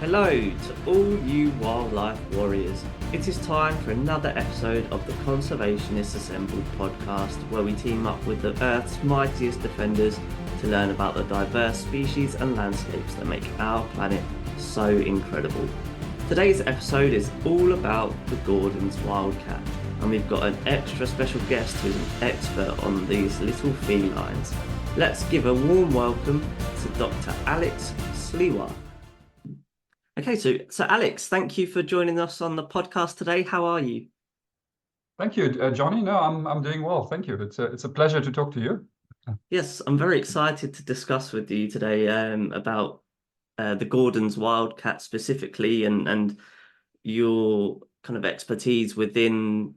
Hello to all you wildlife warriors. It is time for another episode of the Conservationists Assembled podcast, where we team up with the Earth's mightiest defenders to learn about the diverse species and landscapes that make our planet so incredible. Today's episode is all about the Gordon's wildcat, and we've got an extra special guest who's an expert on these little felines. Let's give a warm welcome to Dr. Alex Sliwa. Okay, so Alex, thank you for joining us on the podcast today. How are you? Thank you, Johnny. No, I'm doing well. Thank you. It's a pleasure to talk to you. Yes, I'm very excited to discuss with you today about the Gordon's wildcat specifically, and your kind of expertise within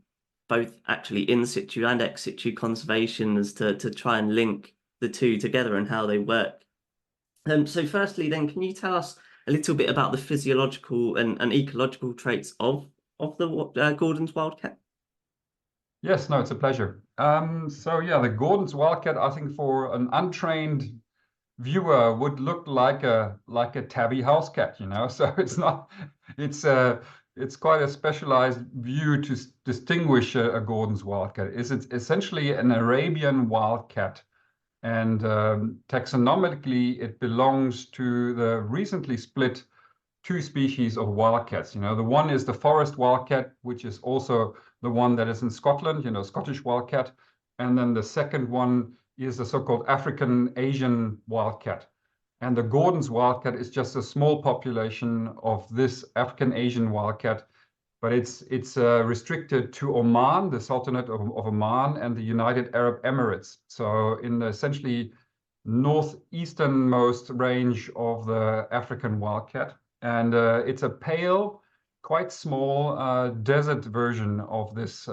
both actually in situ and ex situ conservation as to try and link the two together and how they work. So firstly, then, can you tell us a little bit about the physiological and ecological traits of the Gordon's wildcat? Yes, no, it's a pleasure. So yeah, the Gordon's wildcat, I think for an untrained viewer would look like a tabby house cat, you know. So it's quite a specialized view to distinguish a Gordon's wildcat. It's essentially an Arabian wildcat. And taxonomically, it belongs to the recently split two species of wildcats. You know, the one is the forest wildcat, which is also the one that is in Scotland, you know, Scottish wildcat. And then the second one is the so-called African Asian wildcat. And the Gordon's wildcat is just a small population of this African Asian wildcat, but it's restricted to Oman, the Sultanate of Oman, and the United Arab Emirates. So in the essentially northeasternmost range of the African wildcat. And it's a pale, quite small desert version of this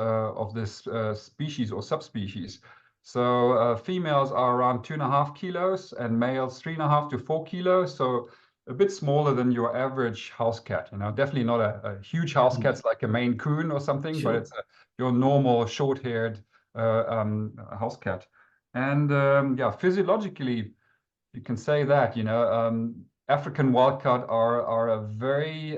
species or subspecies. So females are around 2.5 kilos and males 3.5 to 4 kilos. So a bit smaller than your average house cat. You know, definitely not a huge house cat like a Maine Coon or something, Sure. but it's your normal short-haired house cat. And yeah, physiologically, you can say that, you know, African wildcat are a very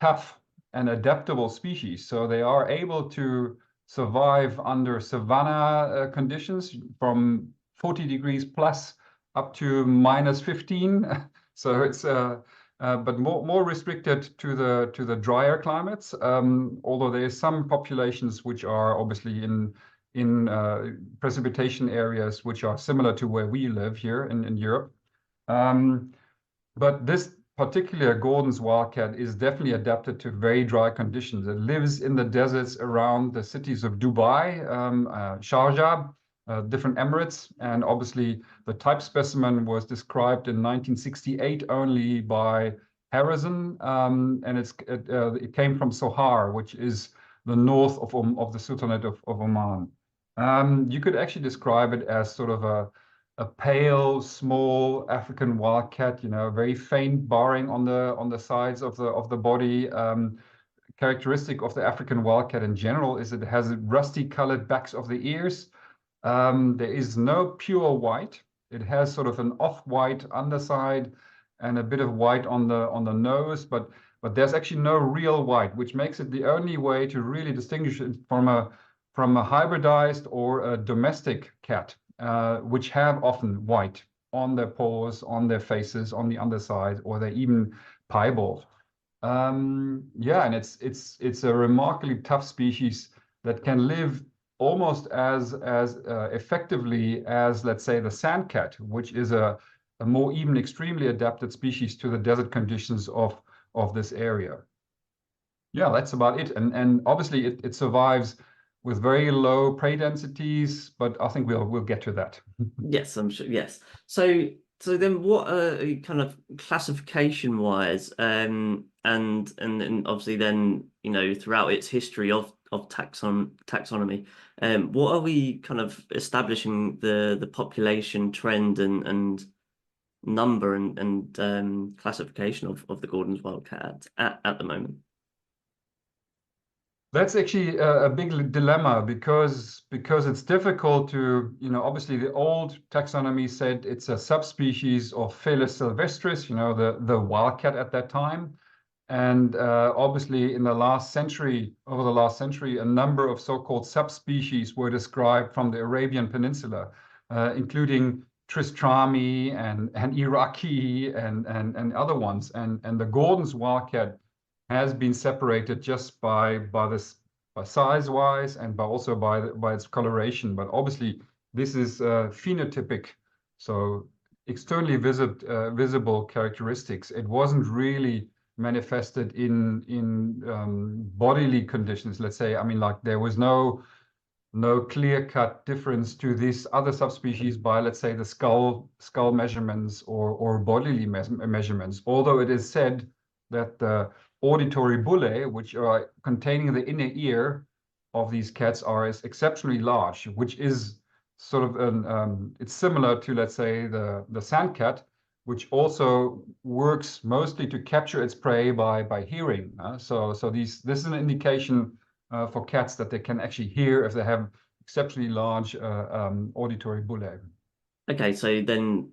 tough and adaptable species. So they are able to survive under savanna conditions from 40 degrees plus up to minus 15. So it's but more restricted to the drier climates. Although there is some populations which are obviously in precipitation areas which are similar to where we live here in Europe. But this particular Gordon's wildcat is definitely adapted to very dry conditions. It lives in the deserts around the cities of Dubai, Sharjah, different emirates, and obviously the type specimen was described in 1968 only by Harrison, and it came from Sohar, which is the north of the Sultanate of Oman. You could actually describe it as sort of a pale, small African wildcat, you know, very faint barring on the sides of the body. Characteristic of the African wildcat in general is it has rusty colored backs of the ears. There is no pure white. It has sort of an off-white underside and a bit of white on the nose, but there's actually no real white, which makes it the only way to really distinguish it from a hybridized or a domestic cat, which have often white on their paws, on their faces, on the underside, or they're even piebald. Yeah, and it's a remarkably tough species that can live almost as effectively as, let's say, the sand cat, which is a more even extremely adapted species to the desert conditions of this area. Yeah, that's about it. And obviously it survives with very low prey densities, but I think we'll get to that. Yes, I'm sure. Yes. So then, what kind of classification wise, and obviously then, you know, throughout its history of taxonomy, what are we kind of establishing the population trend and number and classification of the Gordon's wildcat at the moment? That's actually a big dilemma because it's difficult to, obviously the old taxonomy said it's a subspecies of Felis sylvestris, the wildcat at that time. And obviously over the last century, a number of so-called subspecies were described from the Arabian Peninsula, including Tristrami and Iraqi and other ones. And the Gordon's wildcat has been separated just by size wise and also by its coloration. But obviously this is phenotypic, so externally visible characteristics. It wasn't really manifested in bodily conditions, let's say. I mean, like there was no clear-cut difference to these other subspecies by, let's say, the skull measurements or bodily measurements. Although it is said that the auditory bullae, which are containing the inner ear of these cats, are exceptionally large, which is sort of it's similar to, let's say, the sand cat, which also works mostly to capture its prey by hearing. So this is an indication for cats that they can actually hear if they have exceptionally large auditory bullae. Okay, so then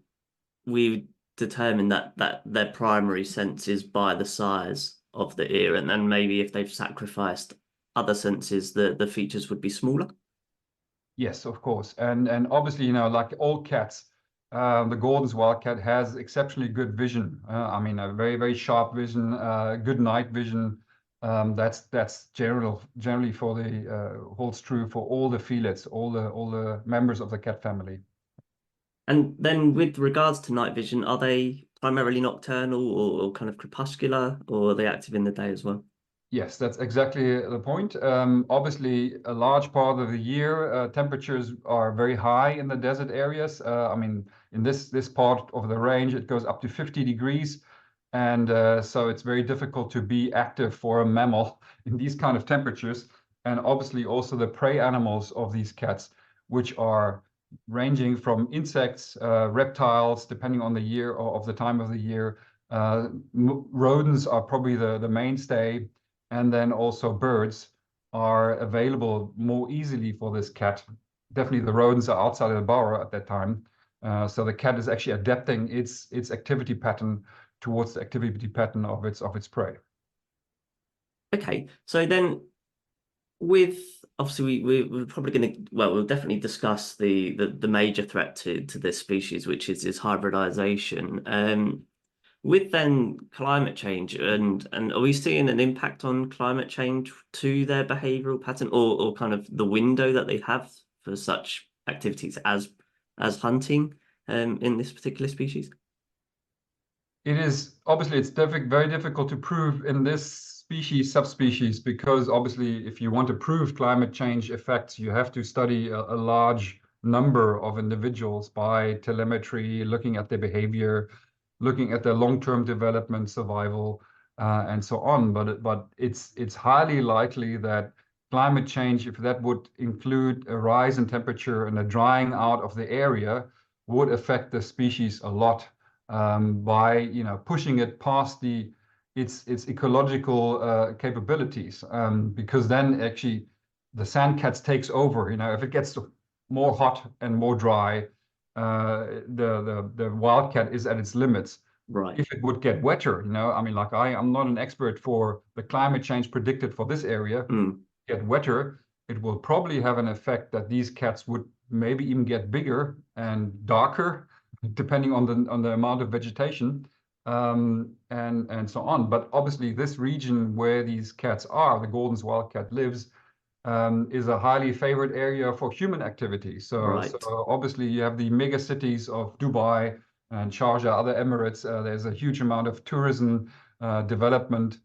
we determine that their primary sense is by the size of the ear, and then maybe if they've sacrificed other senses, the features would be smaller. Yes, of course. And obviously, like all cats, the Gordon's wildcat has exceptionally good vision. I mean, a very, very sharp vision, good night vision. That's generally for the holds true for all the felids, all the members of the cat family. And then with regards to night vision, are they primarily nocturnal or kind of crepuscular, or are they active in the day as well? Yes, that's exactly the point. Obviously, a large part of the year, temperatures are very high in the desert areas. I mean, in this part of the range, it goes up to 50 degrees. And so it's very difficult to be active for a mammal in these kind of temperatures. And obviously also the prey animals of these cats, which are ranging from insects, reptiles, depending on the year or of the time of the year. Rodents are probably the mainstay. And then also birds are available more easily for this cat. Definitely the rodents are outside of the burrow at that time. So the cat is actually adapting its activity pattern towards the activity pattern of its prey. Okay, so then with obviously we're probably going to we'll definitely discuss the major threat to this species, which is hybridization. With then climate change, and are we seeing an impact on climate change to their behavioral pattern, or kind of the window that they have for such activities as hunting in this particular species? It is obviously it's very difficult to prove in this subspecies, because obviously if you want to prove climate change effects, you have to study a large number of individuals by telemetry, looking at their behavior, looking at their long-term development, survival, and so on. But it's highly likely that climate change, if that would include a rise in temperature and a drying out of the area, would affect the species a lot, by pushing it past its ecological capabilities, because then actually the sand cats takes over. If it gets more hot and more dry, the wildcat is at its limits. Right. If it would get wetter, I mean, like I'm not an expert for the climate change predicted for this area. Get wetter, it will probably have an effect that these cats would maybe even get bigger and darker, depending on the amount of vegetation, and so on. But obviously, this region where these cats are, the Gordon's wildcat lives, is a highly favored area for human activity. So obviously, you have the mega cities of Dubai and Sharjah, other Emirates. There's a huge amount of tourism development.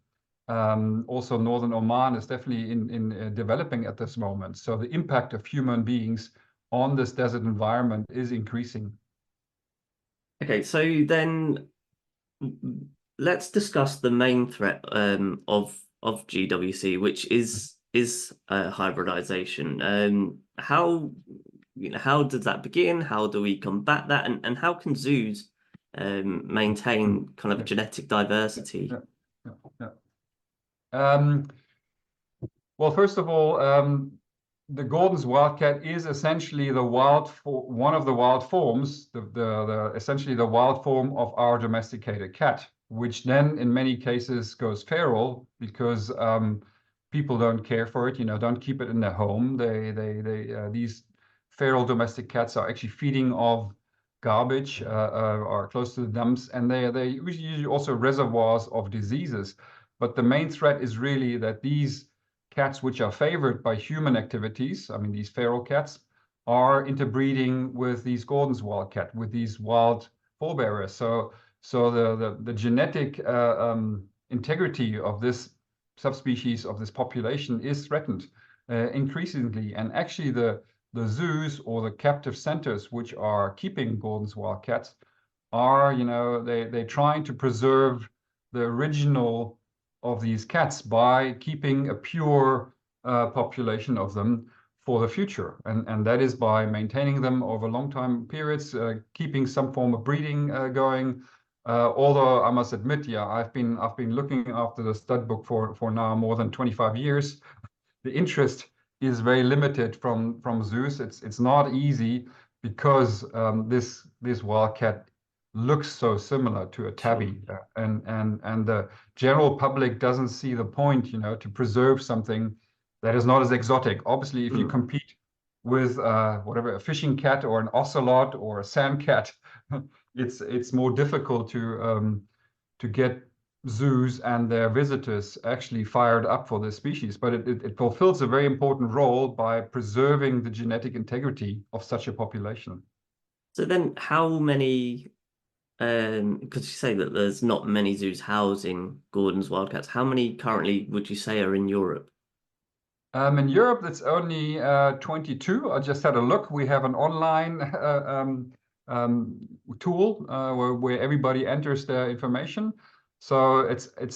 Also, northern Oman is definitely in developing at this moment. So the impact of human beings on this desert environment is increasing. Okay, so then let's discuss the main threat of GWC, which is hybridization. How does that begin? How do we combat that? And how can zoos maintain kind of genetic diversity? Yeah. Well, first of all, the Gordon's wildcat is essentially one of the wild forms, essentially the wild form of our domesticated cat, which then in many cases goes feral because people don't care for it, don't keep it in their home. These feral domestic cats are actually feeding off garbage or close to the dumps, and they're usually also reservoirs of diseases. But the main threat is really that these cats which are favored by human activities, I mean, these feral cats, are interbreeding with these Gordon's wildcat, with these wild forebearers. So the genetic integrity of this subspecies of this population is threatened increasingly. And actually the zoos or the captive centers which are keeping Gordon's wildcats are, they're trying to preserve the original of these cats by keeping a pure population of them for the future. And that is by maintaining them over long time periods, keeping some form of breeding going. Although I must admit, yeah, I've been looking after the stud book for now more than 25 years. The interest is very limited from zoos. It's not easy because this wildcat looks so similar to a tabby, and the general public doesn't see the point, to preserve something that is not as exotic. Obviously, if you compete with whatever, a fishing cat or an ocelot or a sand cat, it's more difficult to get zoos and their visitors actually fired up for this species. But it fulfills a very important role by preserving the genetic integrity of such a population. So then how many, because you say that there's not many zoos housing Gordon's wildcats, how many currently would you say are in Europe? In Europe, it's only 22. I just had a look. We have an online tool where everybody enters their information. So it's a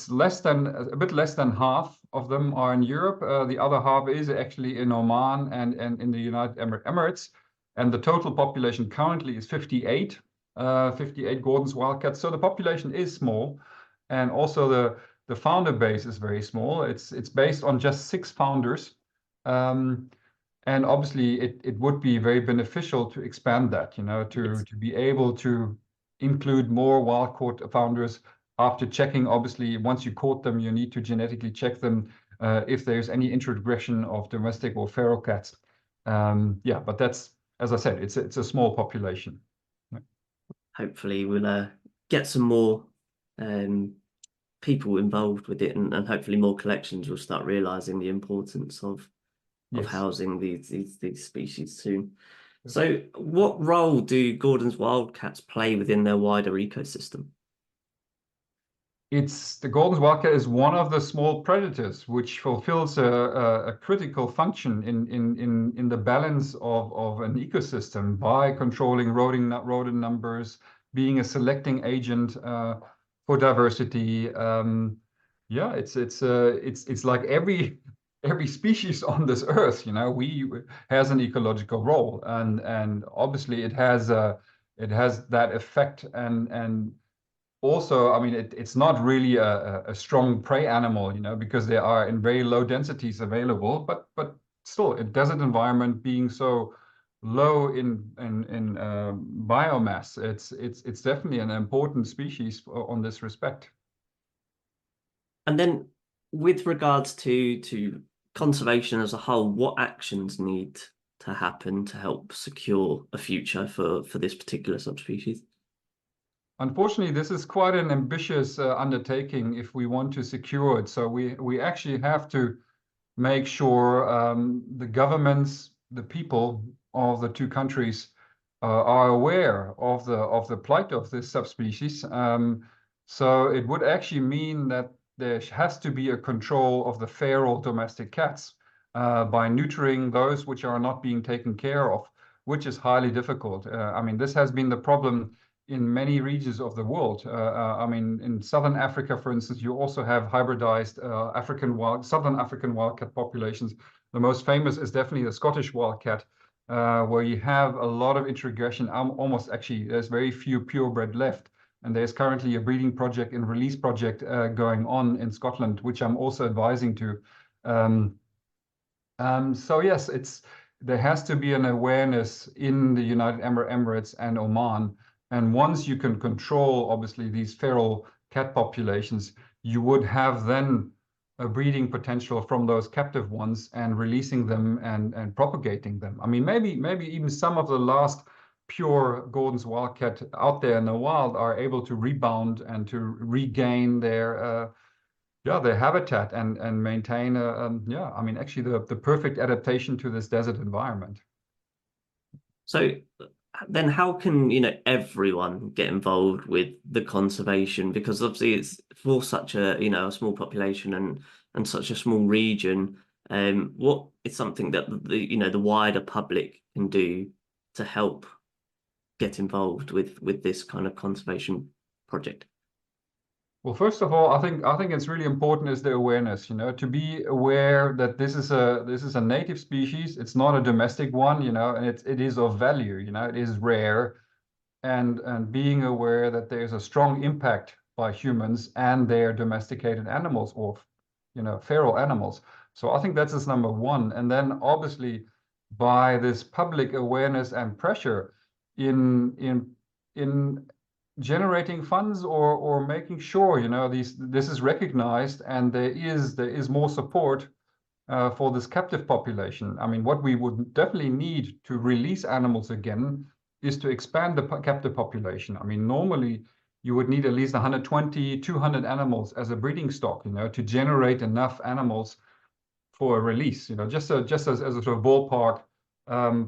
bit less than half of them are in Europe. The other half is actually in Oman and in the United Emirates. And the total population currently is 58 Gordon's wildcats. So the population is small, and also the founder base is very small. It's based on just 6 founders. And obviously it would be very beneficial to expand that, to be able to include more wild caught founders after checking. Obviously, once you caught them, you need to genetically check them if there's any introgression of domestic or feral cats. Yeah, but that's, as I said, it's a small population. Hopefully we'll get some more people involved with it, and hopefully more collections will start realizing the importance of housing these species soon. So what role do Gordon's wildcats play within their wider ecosystem? The Gordon's wildcat is one of the small predators which fulfills a critical function in the balance of an ecosystem by controlling rodent numbers, being a selecting agent for diversity. Yeah, it's like every species on this earth, has an ecological role, and obviously it has that effect, and also, I mean, it's not really a strong prey animal, because they are in very low densities available, but still, in desert environment being so low in biomass, it's definitely an important species on this respect. And then with regards to conservation as a whole, what actions need to happen to help secure a future for this particular subspecies? Unfortunately, this is quite an ambitious undertaking if we want to secure it. So we actually have to make sure the governments, the people of the two countries are aware of the plight of this subspecies. So it would actually mean that there has to be a control of the feral domestic cats by neutering those which are not being taken care of, which is highly difficult. I mean, this has been the problem in many regions of the world. I mean, in Southern Africa, for instance, you also have hybridized Southern African wildcat populations. The most famous is definitely the Scottish wildcat, where you have a lot of introgression. Almost actually, there's very few purebred left. And there's currently a breeding project and release project going on in Scotland, which I'm also advising to. So yes, there has to be an awareness in the United Arab Emirates and Oman. And once you can control, obviously, these feral cat populations, you would have then a breeding potential from those captive ones and releasing them and propagating them. I mean, maybe even some of the last pure Gordon's wildcat out there in the wild are able to rebound and to regain their habitat and maintain I mean, actually the perfect adaptation to this desert environment. So then how can, everyone get involved with the conservation? Because obviously it's for such a small population and such a small region. What is something that the wider public can do to help get involved with this kind of conservation project? Well, first of all, I think it's really important is the awareness, to be aware that this is a native species. It's not a domestic one, and it is of value, it is rare, and being aware that there's a strong impact by humans and their domesticated animals or feral animals. So I think that's number one. And then obviously by this public awareness and pressure in generating funds or making sure this is recognized and there is more support for this captive population. I mean, what we would definitely need to release animals again is to expand the captive population. I mean, normally you would need at least 120, 200 animals as a breeding stock, to generate enough animals for a release. Just as a sort of ballpark,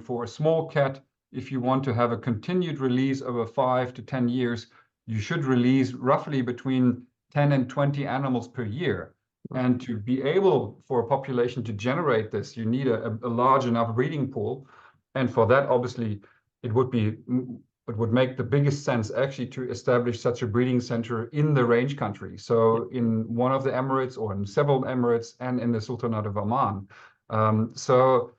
for a small cat, if you want to have a continued release over 5 to 10 years, you should release roughly between 10 and 20 animals per year. And to be able for a population to generate this, you need a large enough breeding pool. And for that, obviously, it would make the biggest sense actually to establish such a breeding center in the range country. So in one of the Emirates or in several Emirates and in the Sultanate of Oman. So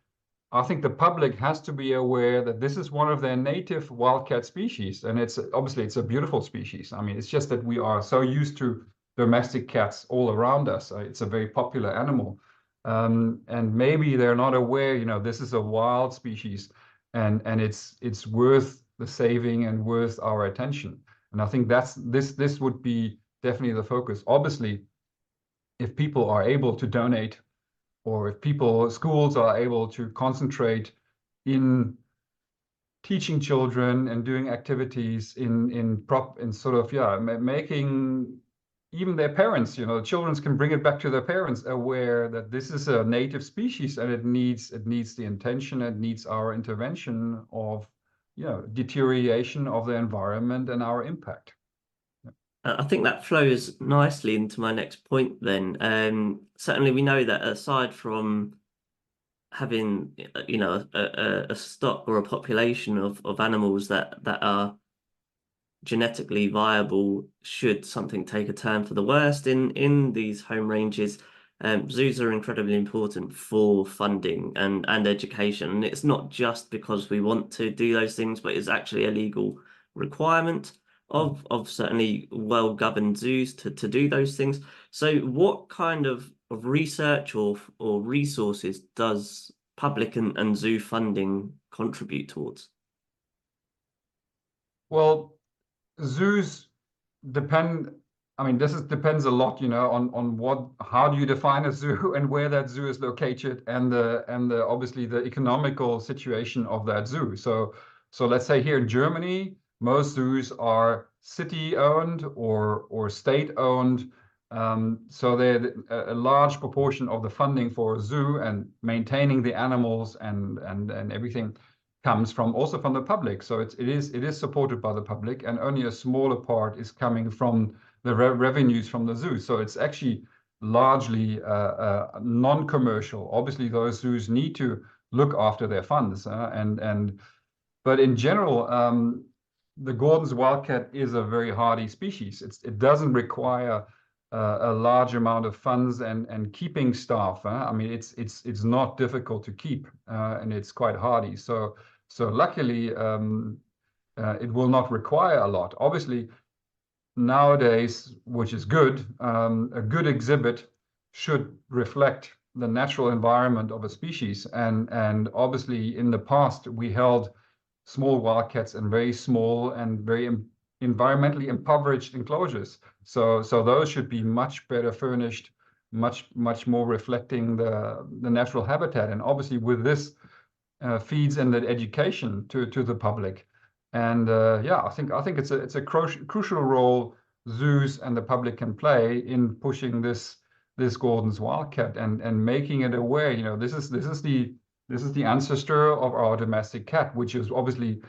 I think the public has to be aware that this is one of their native wildcat species. And it's a beautiful species. I mean, it's just that we are so used to domestic cats all around us. It's a very popular animal. And maybe they're not aware, this is a wild species and it's worth the saving and worth our attention. And I think this would be definitely the focus. Obviously, if people are able to donate or if schools are able to concentrate in teaching children and doing activities in sort of making even their parents, children can bring it back to their parents, aware that this is a native species and it needs the intention, it needs our intervention of deterioration of the environment and our impact. I think that flows nicely into my next point then. Certainly we know that aside from having a stock or a population of animals that are genetically viable should something take a turn for the worst in these home ranges, zoos are incredibly important for funding and education. And it's not just because we want to do those things, but it's actually a legal requirement of certainly well-governed zoos to do those things. So what kind of research or resources does public and zoo funding contribute towards? Well, zoos depend. I mean, depends a lot, on how do you define a zoo and where that zoo is located and the obviously the economical situation of that zoo. So let's say here in Germany, most zoos are city-owned or state-owned. So they're a large proportion of the funding for a zoo and maintaining the animals and everything comes also from the public. So it is supported by the public, and only a smaller part is coming from the revenues from the zoo. So it's actually largely non-commercial. Obviously, those zoos need to look after their funds, but in general, the Gordon's wildcat is a very hardy species. It doesn't require a large amount of funds and keeping staff. I mean, it's not difficult to keep, and it's quite hardy. So luckily, it will not require a lot. Obviously, nowadays, which is good, a good exhibit should reflect the natural environment of a species. And obviously in the past we held small wildcats in very small and very environmentally impoverished enclosures. So those should be much better furnished, much more reflecting the natural habitat. And obviously with this feeds in the education to the public. And yeah, I think it's a crucial role zoos and the public can play in pushing this Gordon's wildcat and making it aware. You know, this is the ancestor of our domestic cat, which is obviously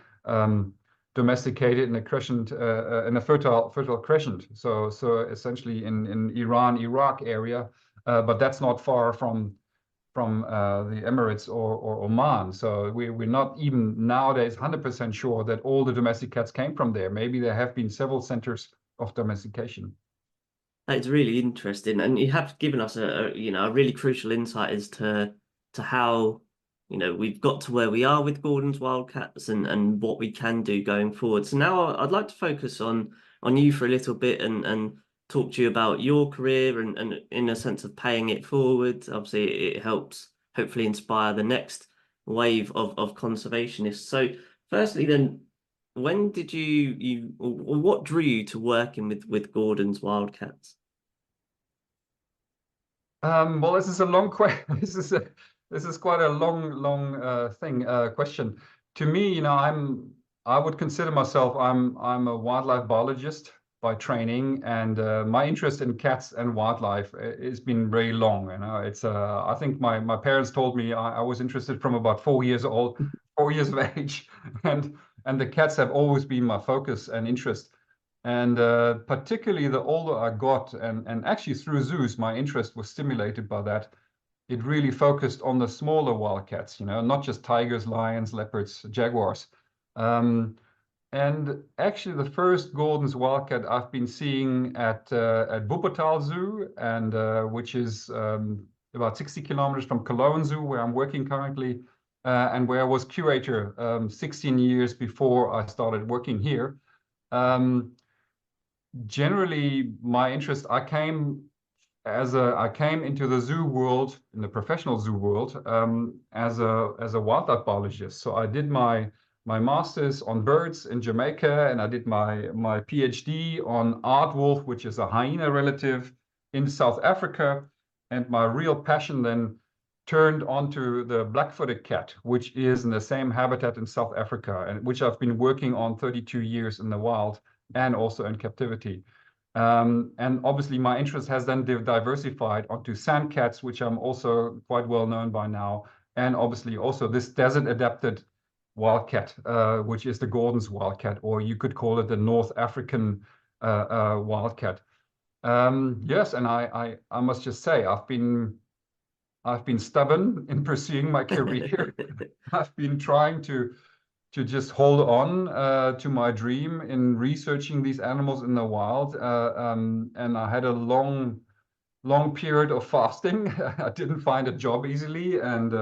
domesticated in a crescent in a fertile crescent. So essentially in Iran, Iraq area, but that's not far from the Emirates or Oman. So we're not even nowadays 100% sure that all the domestic cats came from there. Maybe there have been several centers of domestication. That's really interesting, and you have given us a really crucial insight as to how we've got to where we are with Gordon's Wildcats and what we can do going forward. So now I'd like to focus on you for a little bit and talk to you about your career and in a sense of paying it forward. Obviously, it helps hopefully inspire the next wave of conservationists. So firstly, then, when did or what drew you to working with Gordon's Wildcats? Well, this is a long question. This is quite a long question. To me, I would consider myself I'm a wildlife biologist by training, and my interest in cats and wildlife has been very long. It's I think my parents told me I was interested from about 4 years old, 4 years of age, and the cats have always been my focus and interest. And particularly the older I got, and actually through zoos, my interest was stimulated by that. It really focused on the smaller wildcats, not just tigers, lions, leopards, jaguars. And actually, the first Gordon's wildcat I've been seeing at Wuppertal Zoo, and which is about 60 kilometers from Cologne Zoo, where I'm working currently, and where I was curator 16 years before I started working here. Generally, my interest, I came into the zoo world, in the professional zoo world, as a wildlife biologist. So I did my master's on birds in Jamaica, and I did my PhD on aardwolf, which is a hyena relative, in South Africa. And my real passion then turned onto the black-footed cat, which is in the same habitat in South Africa, and which I've been working on 32 years in the wild and also in captivity. And obviously my interest has then diversified onto sand cats, which I'm also quite well known by now. And obviously also this desert adapted wildcat, which is the Gordon's wildcat, or you could call it the North African wildcat. Yes, and I must just say, I've been stubborn in pursuing my career. I've been trying to just hold on to my dream in researching these animals in the wild. And I had a long period of fasting. I didn't find a job easily. And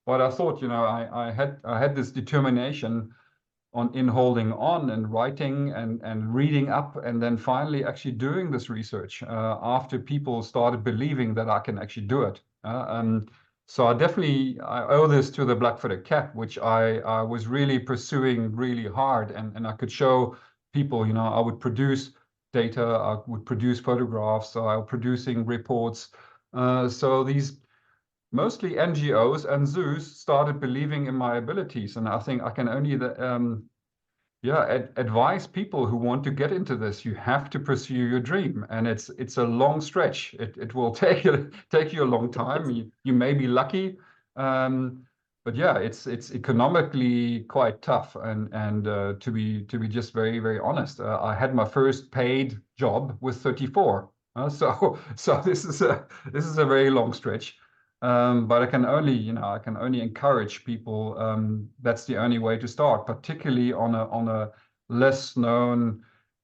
but I thought, I had this determination in holding on and writing and reading up, and then finally actually doing this research after people started believing that I can actually do it. So I owe this to the black-footed cat, which I was really pursuing really hard, and I could show people, I would produce data, I would produce photographs, so I was producing reports. So these mostly NGOs and zoos started believing in my abilities, and I think I can only advise people who want to get into this. You have to pursue your dream, and it's a long stretch. It will take you a long time. You may be lucky, but yeah, it's economically quite tough. And to be just very, very honest, I had my first paid job with 34. So this is a very long stretch. But I can only encourage people. That's the only way to start, particularly on a less known,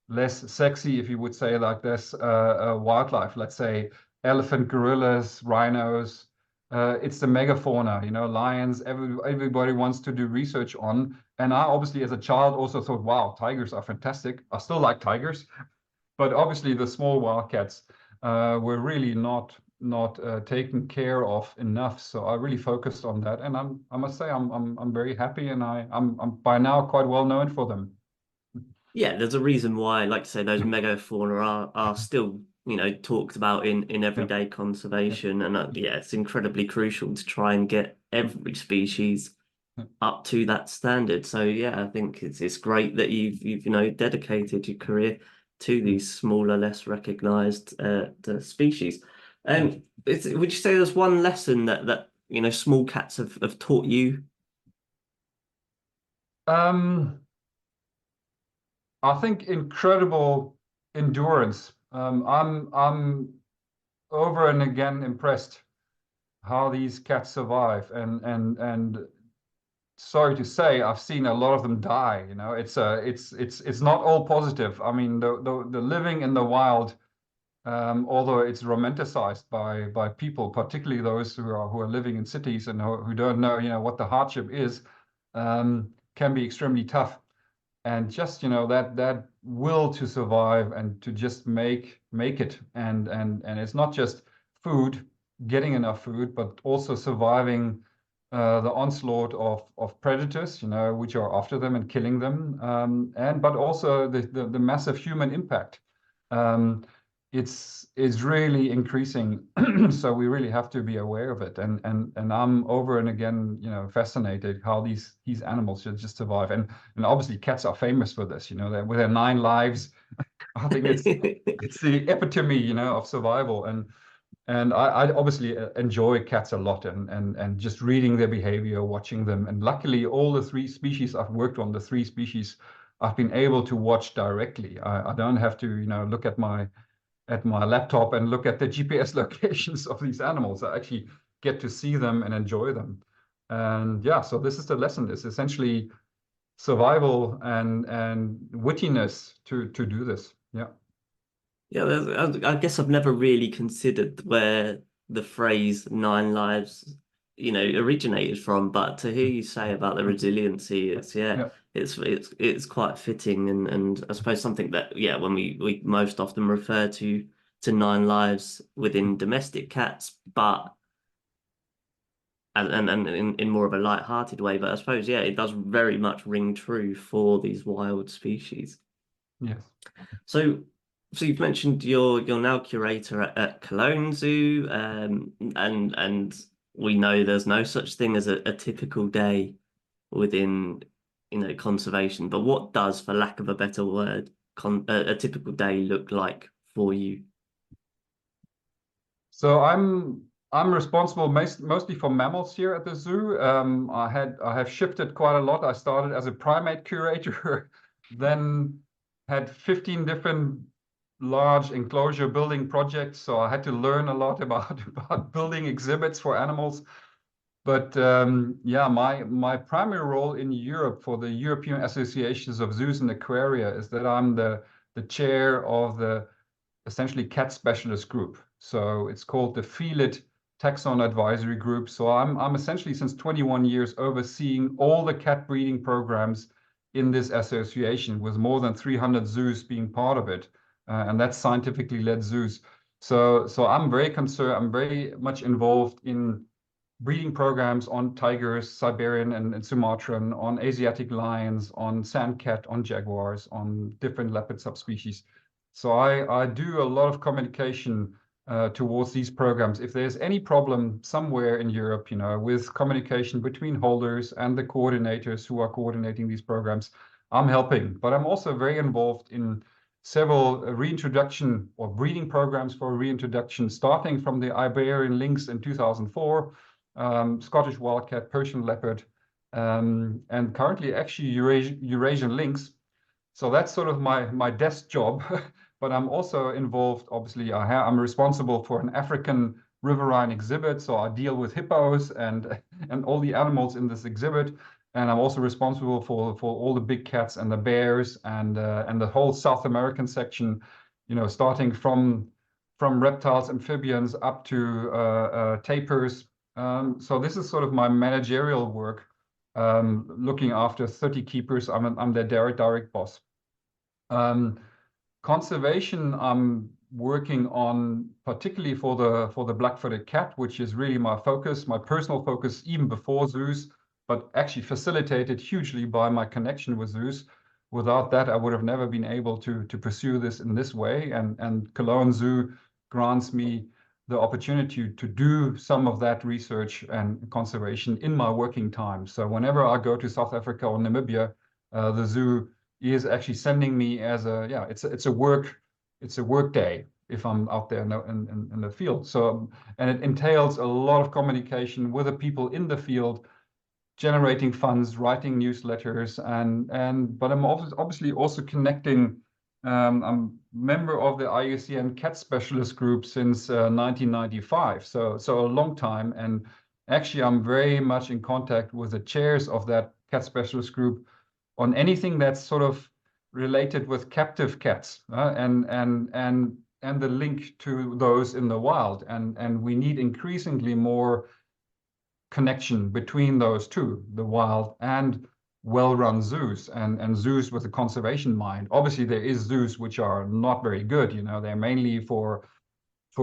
less sexy, if you would say like this, wildlife. Let's say elephant, gorillas, rhinos. It's the megafauna, lions. Everybody wants to do research on. And I obviously, as a child, also thought, wow, tigers are fantastic. I still like tigers, but obviously the small wildcats were really not not taken care of enough. So I really focused on that, and I must say I'm very happy, and I'm by now quite well known for them. Yeah, there's a reason why, like I say, those megafauna are still, talked about in Yeah, everyday yeah, conservation, and yeah, it's incredibly crucial to try and get every species yeah. up to that standard. So yeah, I think it's great that you've dedicated your career to these smaller, less recognized the species. Would you say there's one lesson that small cats have taught you? Um, I think incredible endurance. I'm over and again impressed how these cats survive, and sorry to say, I've seen a lot of them die. It's not all positive. I mean, the living in the wild, although it's romanticized by people, particularly those who are living in cities and who don't know, what the hardship is, can be extremely tough. And just, that will to survive and to just make it. And it's not just food, getting enough food, but also surviving the onslaught of predators, which are after them and killing them, and but also the massive human impact. Um, it's really increasing, so we really have to be aware of it. And I'm over and again, fascinated how these animals should just survive. And obviously, cats are famous for this. With their 9 lives, I think it's the epitome, of survival. And I obviously enjoy cats a lot, and just reading their behavior, watching them. And luckily, all the 3 species I've worked on, the 3 species I've been able to watch directly. I don't have to, look at my laptop and look at the GPS locations of these animals. I actually get to see them and enjoy them. And yeah, so this is the lesson. It's essentially survival and wittiness to do this. Yeah. Yeah, I guess I've never really considered where the phrase 9 lives, originated from. But to hear you say about the resiliency, Yeah. it's quite fitting, and I suppose something that, yeah, when we most often refer to 9 lives within domestic cats, but and in more of a light-hearted way. But I suppose, yeah, it does very much ring true for these wild species. Yes. So, so you've mentioned you're now curator at Cologne Zoo, and we know there's no such thing as a typical day within, conservation. But what does, for lack of a better word, a typical day look like for you? So I'm responsible mostly for mammals here at the zoo. I have shifted quite a lot. I started as a primate curator, then had 15 different large enclosure building projects. So I had to learn a lot about building exhibits for animals. But yeah, my primary role in Europe for the European Associations of Zoos and Aquaria is that I'm the chair of the essentially cat specialist group. So it's called the Feel It Taxon Advisory Group. So I'm essentially since 21 years overseeing all the cat breeding programs in this association, with more than 300 zoos being part of it, and that's scientifically led zoos. So I'm very concerned. I'm very much involved in breeding programs on tigers, Siberian and Sumatran, on Asiatic lions, on sandcat, on jaguars, on different leopard subspecies. So I do a lot of communication towards these programs. If there's any problem somewhere in Europe, with communication between holders and the coordinators who are coordinating these programs, I'm helping. But I'm also very involved in several reintroduction or breeding programs for reintroduction, starting from the Iberian lynx in 2004, Scottish wildcat, Persian leopard, and currently actually Eurasian lynx. So that's sort of my desk job. But I'm also involved, obviously, I'm responsible for an African riverine exhibit. So I deal with hippos and all the animals in this exhibit. And I'm also responsible for all the big cats and the bears and the whole South American section, starting from reptiles, amphibians up to tapirs. So this is sort of my managerial work, looking after 30 keepers. I'm their direct boss. Um, Conservation, I'm working on, particularly for the black-footed cat, which is really my focus, my personal focus, even before zoos, but actually facilitated hugely by my connection with zoos. Without that, I would have never been able to pursue this in this way. And Cologne Zoo grants me the opportunity to do some of that research and conservation in my working time. So whenever I go to South Africa or Namibia, the zoo is actually sending me as it's a work day if I'm out there in the field. So, and it entails a lot of communication with the people in the field, generating funds, writing newsletters, but I'm obviously also connecting. I'm a member of the IUCN Cat Specialist Group since 1995, so a long time. And actually, I'm very much in contact with the chairs of that Cat Specialist Group on anything that's sort of related with captive cats, and the link to those in the wild. And we need increasingly more connection between those two, the wild and well-run zoos, and zoos with a conservation mind. Obviously, there is zoos which are not very good. They're mainly for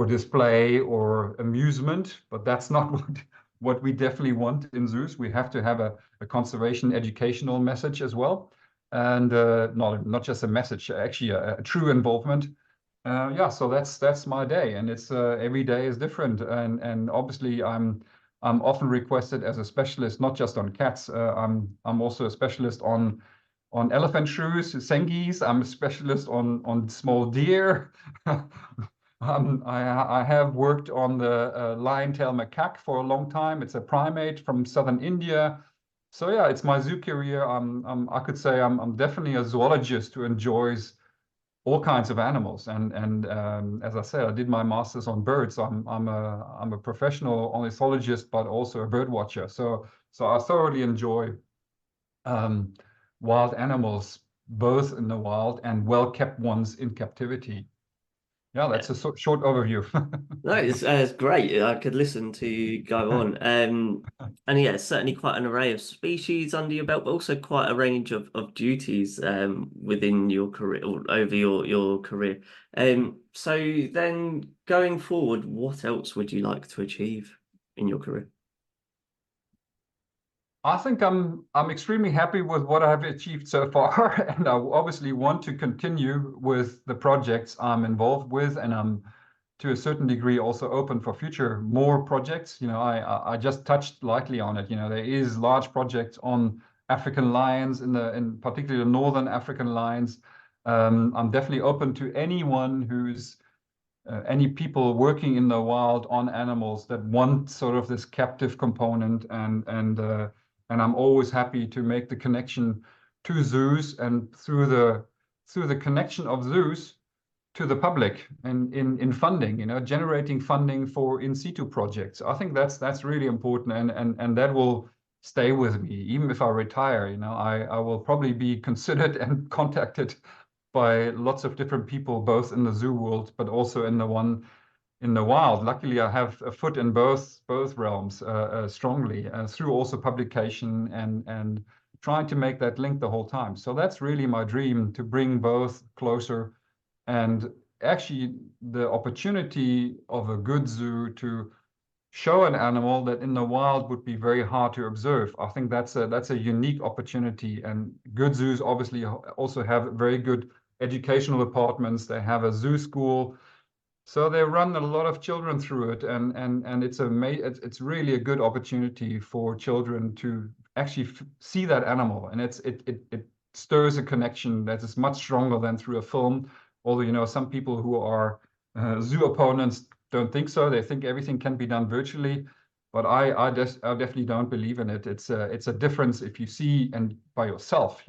display or amusement, but that's not what we definitely want in zoos. We have to have a conservation educational message as well, and not just a message, actually a true involvement. So that's my day, and it's every day is different, and obviously I'm often requested as a specialist, not just on cats. I'm also a specialist on elephant shrews, sengies. I'm a specialist on small deer. I have worked on the lion-tailed macaque for a long time. It's a primate from southern India. So yeah, it's my zoo career. I could say I'm definitely a zoologist who enjoys all kinds of animals. And as I said, I did my master's on birds. I'm a professional ornithologist, but also a bird watcher. So I thoroughly enjoy wild animals, both in the wild and well-kept ones in captivity. Yeah, that's a short overview. No, it's great. I could listen to you go on. And yeah, certainly quite an array of species under your belt, but also quite a range of duties within your career or over your career. So then going forward, what else would you like to achieve in your career? I think I'm extremely happy with what I've achieved so far, and I obviously want to continue with the projects I'm involved with, and I'm to a certain degree also open for future more projects. I just touched lightly on it. There is large projects on African lions in particularly the northern African lions. I'm definitely open to anyone who's any people working in the wild on animals that want sort of this captive component, and I'm always happy to make the connection to zoos, and through the connection of zoos to the public, and in funding, generating funding for in situ projects. I think that's really important, and that will stay with me even if I retire. I will probably be considered and contacted by lots of different people, both in the zoo world, but also in the one in the wild. Luckily, I have a foot in both realms strongly through also publication and trying to make that link the whole time. So that's really my dream, to bring both closer, and actually the opportunity of a good zoo to show an animal that in the wild would be very hard to observe. I think that's a unique opportunity, and good zoos obviously also have very good educational departments. They have a zoo school, so they run a lot of children through it, and it's really a good opportunity for children to actually see that animal, and it stirs a connection that is much stronger than through a film. Although some people who are zoo opponents don't think so. They think everything can be done virtually, but I definitely don't believe in it. It's a difference if you see and by yourself,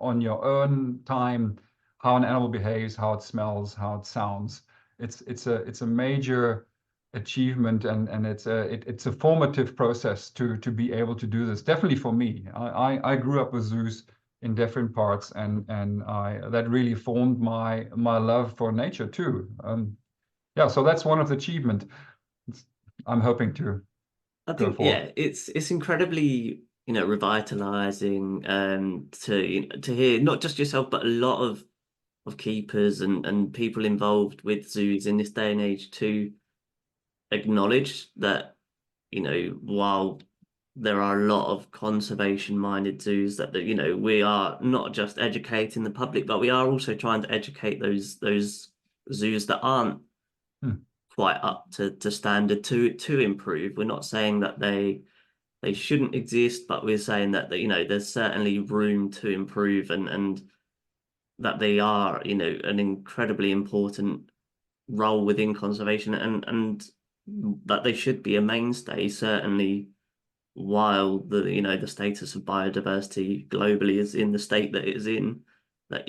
on your own time, how an animal behaves, how it smells, how it sounds. It's a major achievement, and it's a formative process to be able to do this. Definitely for me. I grew up with zoos in different parts, and that really formed my love for nature too. So that's one of the achievements I'm hoping to I go think for. yeah, it's incredibly revitalizing to to hear not just yourself but a lot of of keepers and people involved with zoos in this day and age to acknowledge that, while there are a lot of conservation-minded zoos that, we are not just educating the public, but we are also trying to educate those zoos that aren't Hmm. quite up to standard to improve. We're not saying that they shouldn't exist, but we're saying that, there's certainly room to improve and that they are, an incredibly important role within conservation and that they should be a mainstay, certainly while the status of biodiversity globally is in the state that it is in, that,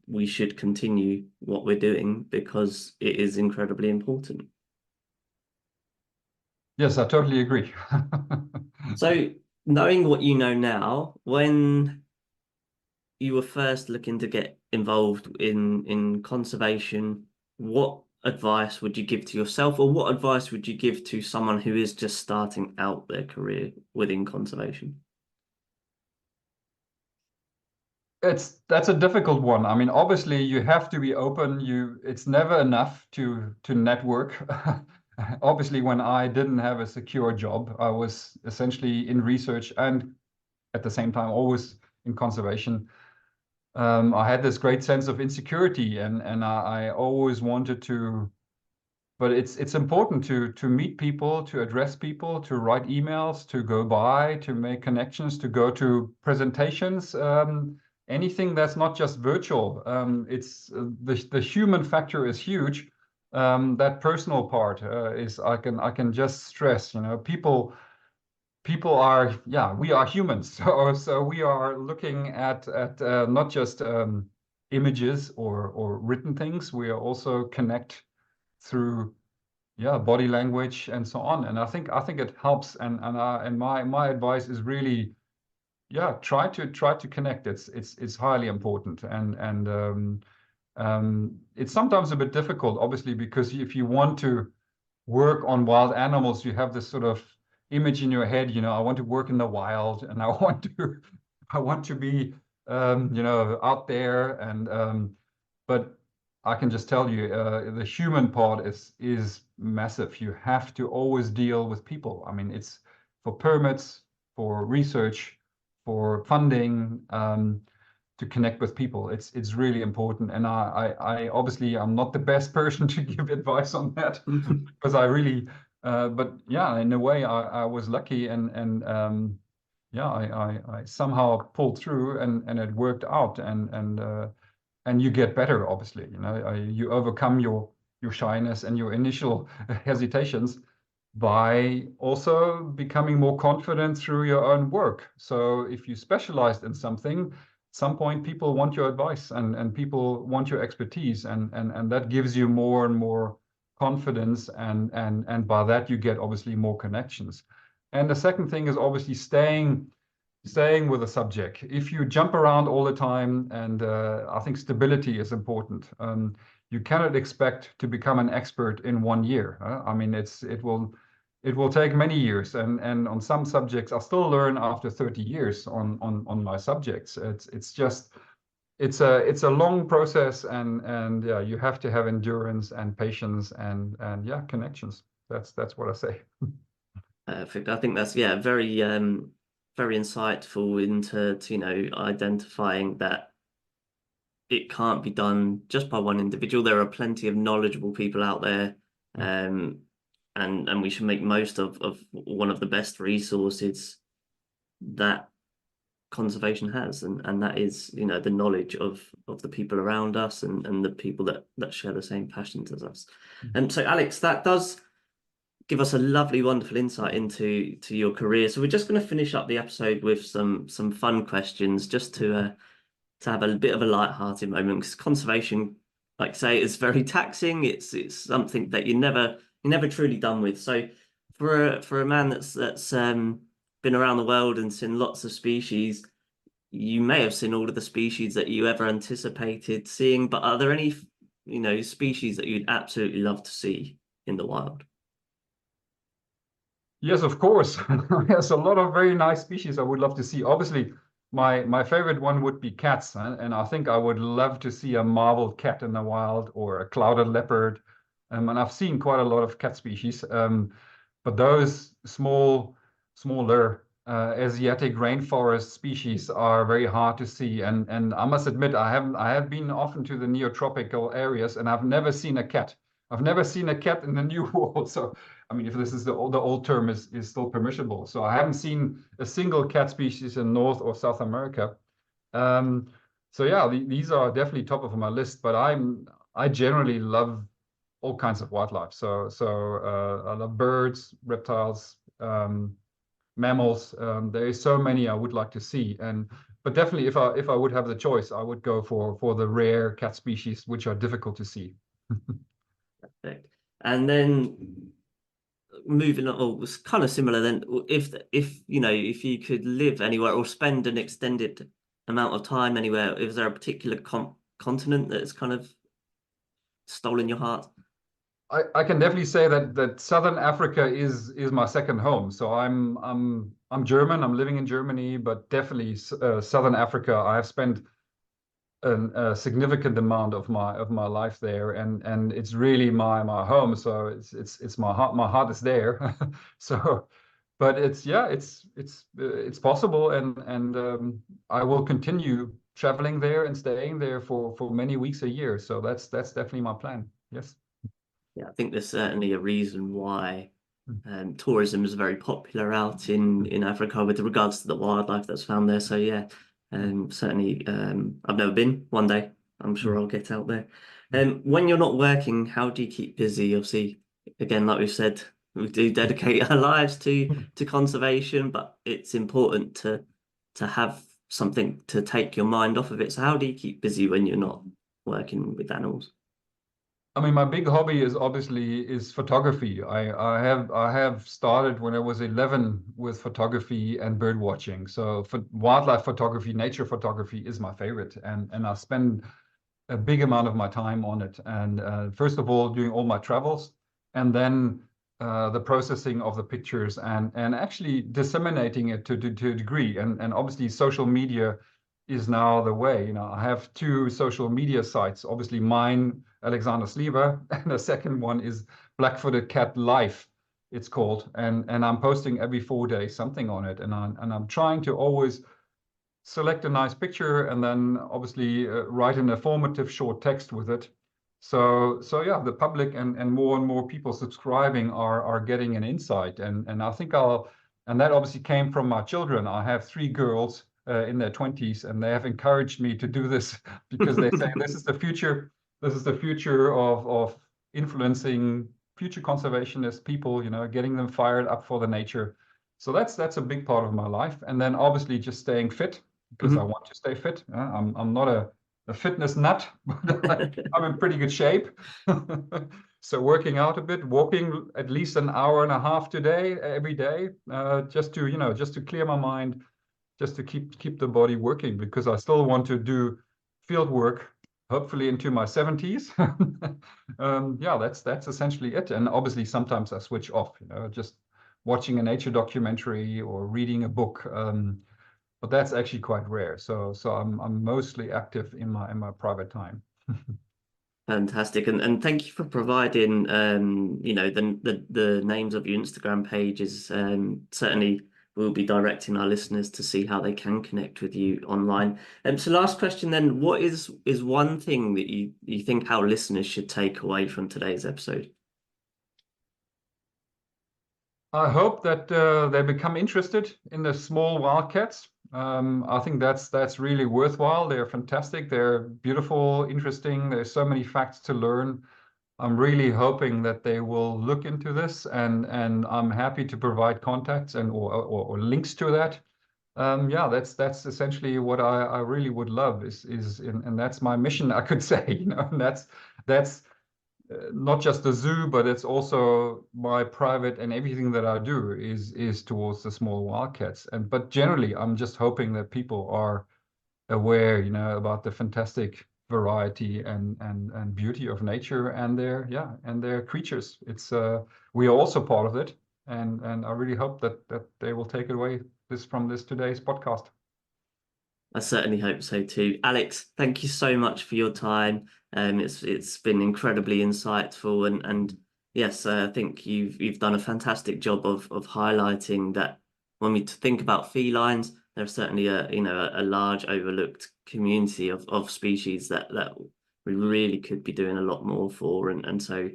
we should continue what we're doing because it is incredibly important. Yes, I totally agree. So, knowing what you know now, when you were first looking to get involved in conservation, what advice would you give to yourself, or what advice would you give to someone who is just starting out their career within conservation? That's a difficult one. I mean, obviously you have to be open. It's never enough to network. Obviously, when I didn't have a secure job, I was essentially in research and at the same time always in conservation. I had this great sense of insecurity, and I always wanted to. But it's important to meet people, to address people, to write emails, to go by, to make connections, to go to presentations. Anything that's not just virtual. It's the human factor is huge. That personal part is I can just stress. People are, yeah, we are humans. So we are looking at not just images or written things. We are also connect through, yeah, body language and so on. And I think it helps. And my advice is really, yeah, try to connect. It's highly important. And it's sometimes a bit difficult, obviously, because if you want to work on wild animals, you have this sort of image in your head. I want to work in the wild, and I want to be, out there. But I can just tell you, the human part is massive. You have to always deal with people. I mean, it's for permits, for research, for funding, to connect with people. It's really important. And I obviously I'm not the best person to give advice on that because I really, but yeah, in a way I was lucky and yeah, I somehow pulled through and it worked out and you get better, obviously. You overcome your shyness and your initial hesitations by also becoming more confident through your own work. So if you specialized in something, at some point people want your advice and people want your expertise, and that gives you more and more confidence, and by that you get obviously more connections. And the second thing is obviously staying with a subject. If you jump around all the time, and I think stability is important. You cannot expect to become an expert in 1 year. I mean, it will take many years, and on some subjects I still learn after 30 years on my subjects. It's a long process, and yeah, you have to have endurance and patience and yeah, connections. That's what I say. Perfect. I think that's, yeah, very insightful into identifying that it can't be done just by one individual. There are plenty of knowledgeable people out there, and we should make most of one of the best resources that conservation has, and that is, the knowledge of the people around us and the people that share the same passions as us. And so, Alex, that does give us a lovely, wonderful insight into your career. So we're just going to finish up the episode with some fun questions, just to have a bit of a light-hearted moment, because conservation, like I say, is very taxing. It's something that you're never truly done with. So for a man that's been around the world and seen lots of species, you may have seen all of the species that you ever anticipated seeing, but are there any species that you'd absolutely love to see in the wild? Yes, of course. There's a lot of very nice species I would love to see. Obviously, my favorite one would be cats, and I think I would love to see a marbled cat in the wild or a clouded leopard. And I've seen quite a lot of cat species, but those smaller Asiatic rainforest species are very hard to see. And I must admit, I have been often to the neotropical areas, and I've never seen a cat. I've never seen a cat in the New World. So I mean, if this is the old term is still permissible. So I haven't seen a single cat species in North or South America. Um, so yeah, these are definitely top of my list. But I generally love all kinds of wildlife. I love birds, reptiles, mammals. There is so many I would like to see. But definitely, if I would have the choice, I would go for the rare cat species which are difficult to see. Perfect. And then moving on, oh, it's kind of similar then. If you know, if you could live anywhere or spend an extended amount of time anywhere, is there a particular continent that's kind of stolen your heart? I can definitely say that Southern Africa is my second home. So I'm German. I'm living in Germany, but definitely Southern Africa. I have spent a significant amount of my life there, and it's really my home. So it's my heart. My heart is there. So, but it's possible, and I will continue traveling there and staying there for many weeks a year. So that's definitely my plan. Yes. Yeah, I think there's certainly a reason why tourism is very popular out in Africa with regards to the wildlife that's found there. So yeah, certainly I've never been. One day, I'm sure I'll get out there. When you're not working, how do you keep busy? Obviously, again, like we've said, we do dedicate our lives to conservation, but it's important to have something to take your mind off of it. So how do you keep busy when you're not working with animals? I mean, my big hobby is photography. I have started when I was 11 with photography and bird watching. So for wildlife photography, nature photography is my favorite, and I spend a big amount of my time on it. And first of all, doing all my travels, and then the processing of the pictures and actually disseminating it to a degree. And obviously, social media is now the way. You know, I have two social media sites. Obviously, mine, Alexander Sliwa, and the second one is Black-footed Cat Life. It's called, and I'm posting every 4 days something on it, and I'm trying to always select a nice picture and then obviously write an informative short text with it. So yeah, the public and more people subscribing are getting an insight, and I think and that obviously came from my children. I have three girls in their 20s, and they have encouraged me to do this because they say this is the future. This is the future of influencing future conservationist people, you know, getting them fired up for the nature. So that's a big part of my life. And then obviously just staying fit because I Mhm. want to stay fit. I'm not a fitness nut, but I'm in pretty good shape. So working out a bit, walking at least an hour and a half today, every day, just to, you know, just to clear my mind, just to keep the body working, because I still want to do field work, hopefully into my 70s. Yeah, that's essentially it. And obviously sometimes I switch off, you know, just watching a nature documentary or reading a book. But that's actually quite rare. So I'm mostly active in my private time. Fantastic, and thank you for providing you know the names of your Instagram pages. Certainly we'll be directing our listeners to see how they can connect with you online. So last question then, what is one thing that you think our listeners should take away from today's episode? I hope that they become interested in the small wildcats. I think that's really worthwhile. They're fantastic. They're beautiful, interesting. There's so many facts to learn. I'm really hoping that they will look into this, and I'm happy to provide contacts or links to that. Yeah, that's essentially what I really would love and that's my mission, I could say, you know, and that's not just the zoo, but it's also my private, and everything that I do is towards the small wildcats. But generally, I'm just hoping that people are aware, you know, about the fantastic variety and beauty of nature and their creatures. It's we are also part of it, and I really hope that they will take away this from this today's podcast. I certainly hope so too. Alex, thank you so much for your time. It's been incredibly insightful, and yes, I think you've done a fantastic job of highlighting that when we think about felines, there's certainly a large overlooked community of species that we really could be doing a lot more for, and so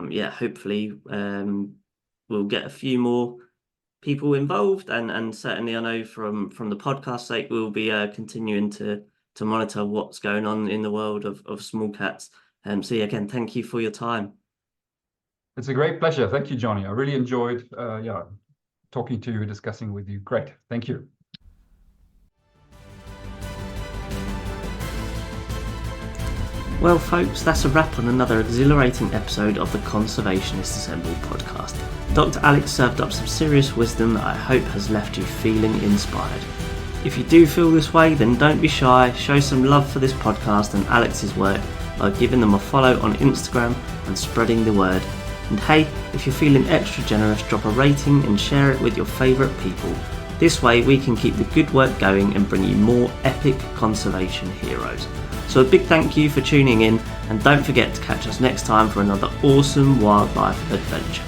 yeah, hopefully we'll get a few more people involved, and certainly I know from the podcast sake we'll be continuing to monitor what's going on in the world of small cats. So yeah, again, thank you for your time. It's a great pleasure. Thank you, Johnny. I really enjoyed talking to you, discussing with you. Great. Thank you. Well, folks, that's a wrap on another exhilarating episode of the Conservationists Assembled podcast. Dr. Alex served up some serious wisdom that I hope has left you feeling inspired. If you do feel this way, then don't be shy. Show some love for this podcast and Alex's work by giving them a follow on Instagram and spreading the word. And hey, if you're feeling extra generous, drop a rating and share it with your favourite people. This way we can keep the good work going and bring you more epic conservation heroes. So a big thank you for tuning in, and don't forget to catch us next time for another awesome wildlife adventure.